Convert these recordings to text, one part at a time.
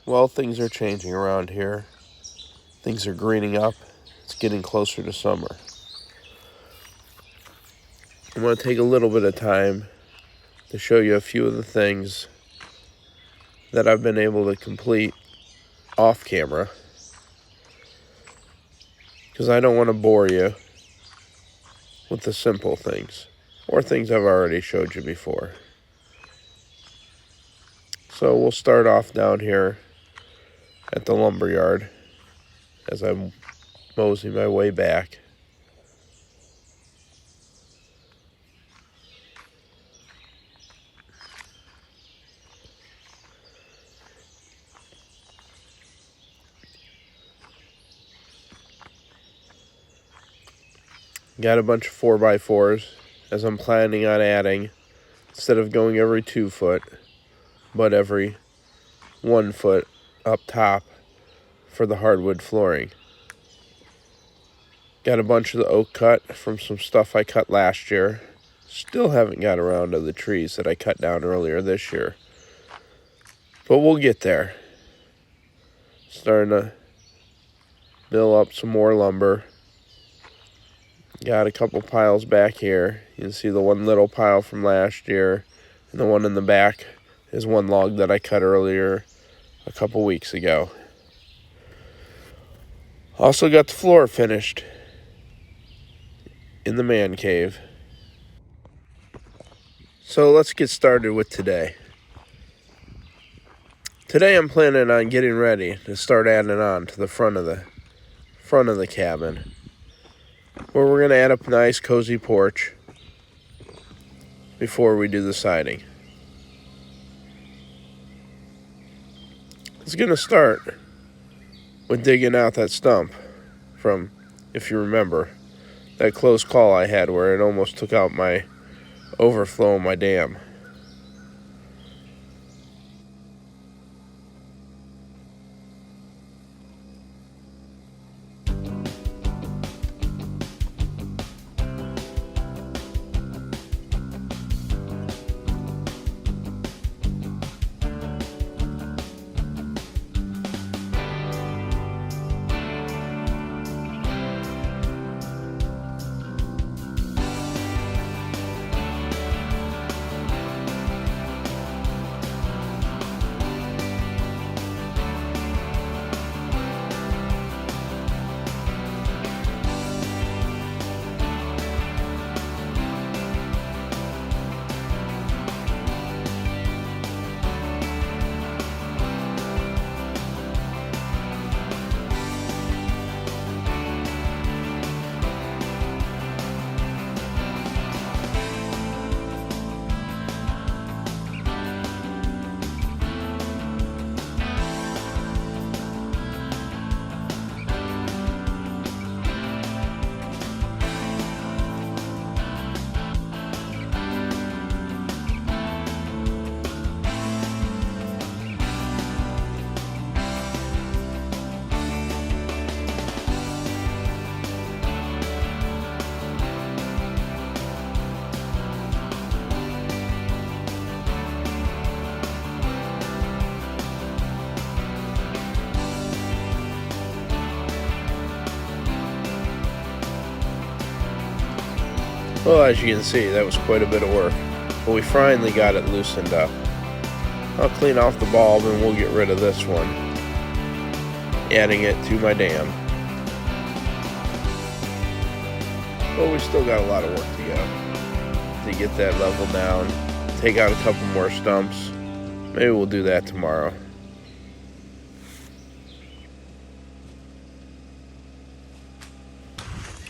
Well, things are changing around here. Things are greening up. It's getting closer to summer. I'm going to take a little bit of time to show you a few of the things that I've been able to complete off camera, because I don't want to bore you with the simple things or things I've already showed you before. So we'll start off down here at the lumber yard as I'm moseying my way back. Got a bunch of 4x4s as I'm planning on adding, instead of going every 2 foot, but every 1 foot up top for the hardwood flooring. Got a bunch of the oak cut from some stuff I cut last year. Still haven't got around to the trees that I cut down earlier this year, but we'll get there. Starting to build up some more lumber. Got a couple piles back here. You can see the one little pile from last year, and the one in the back is one log that I cut earlier a couple weeks ago. Also got the floor finished in the man cave. So let's get started with today. Today I'm planning on getting ready to start adding on to the front of the cabin, where we're going to add up a nice cozy porch before we do the siding. It's going to start with digging out that stump from, if you remember, that close call I had where it almost took out my overflow in my dam. Well, as you can see, that was quite a bit of work, but we finally got it loosened up. I'll clean off the bulb and we'll get rid of this one, adding it to my dam. But we still got a lot of work to go to get that level down, take out a couple more stumps. Maybe we'll do that tomorrow.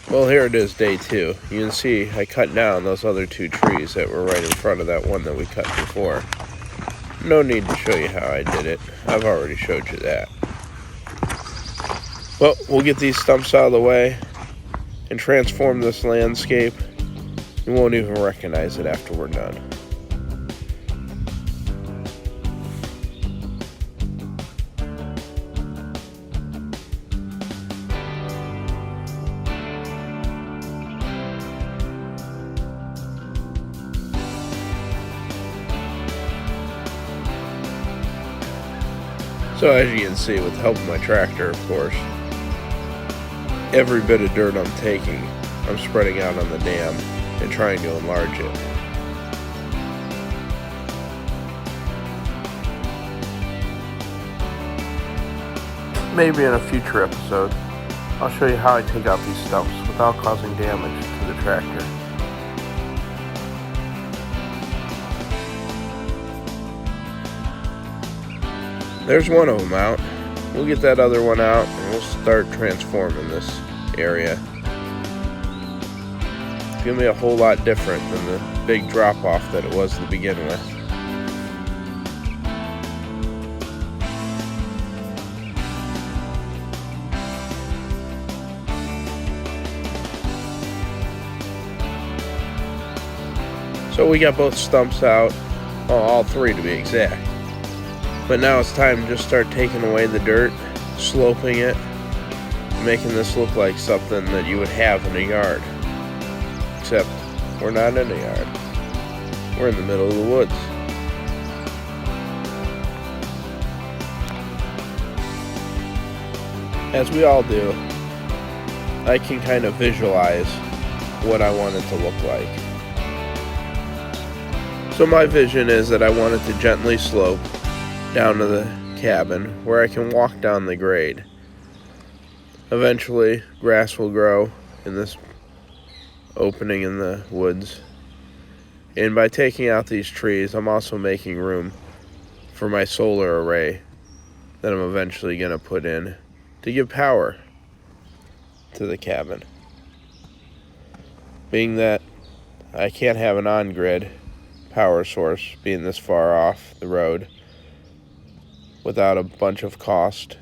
Well, here it is, day 2. You can see I cut down those other 2 trees that were right in front of that one that we cut before. No need to show you how I did it. I've already showed you that. Well, we'll get these stumps out of the way and transform this landscape. You won't even recognize it after we're done. So as you can see, with the help of my tractor, of course, every bit of dirt I'm taking, I'm spreading out on the dam and trying to enlarge it. Maybe in a future episode, I'll show you how I take out these stumps without causing damage to the tractor. There's one of them out. We'll get that other one out and we'll start transforming this area. It's gonna be a whole lot different than the big drop off that it was to begin with. So we got both stumps out, all three to be exact. But now it's time to just start taking away the dirt, sloping it, making this look like something that you would have in a yard. Except we're not in a yard. We're in the middle of the woods. As we all do, I can kind of visualize what I want it to look like. So my vision is that I want it to gently slope down to the cabin where I can walk down the grade. Eventually, grass will grow in this opening in the woods. And by taking out these trees, I'm also making room for my solar array that I'm eventually going to put in to give power to the cabin. Being that I can't have an on-grid power source being this far off the road without a bunch of cost.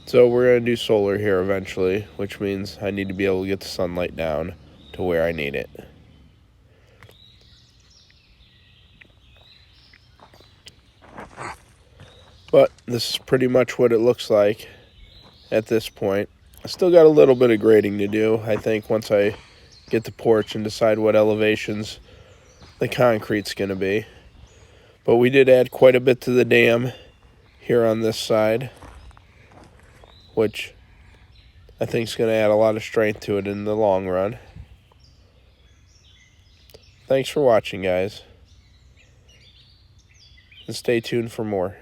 So we're going to do solar here eventually, which means I need to be able to get the sunlight down to where I need it. But this is pretty much what it looks like at this point. I still got a little bit of grading to do, I think, once I get the porch and decide what elevations the concrete's going to be. But we did add quite a bit to the dam here on this side, which I think is going to add a lot of strength to it in the long run. Thanks for watching, guys. And stay tuned for more.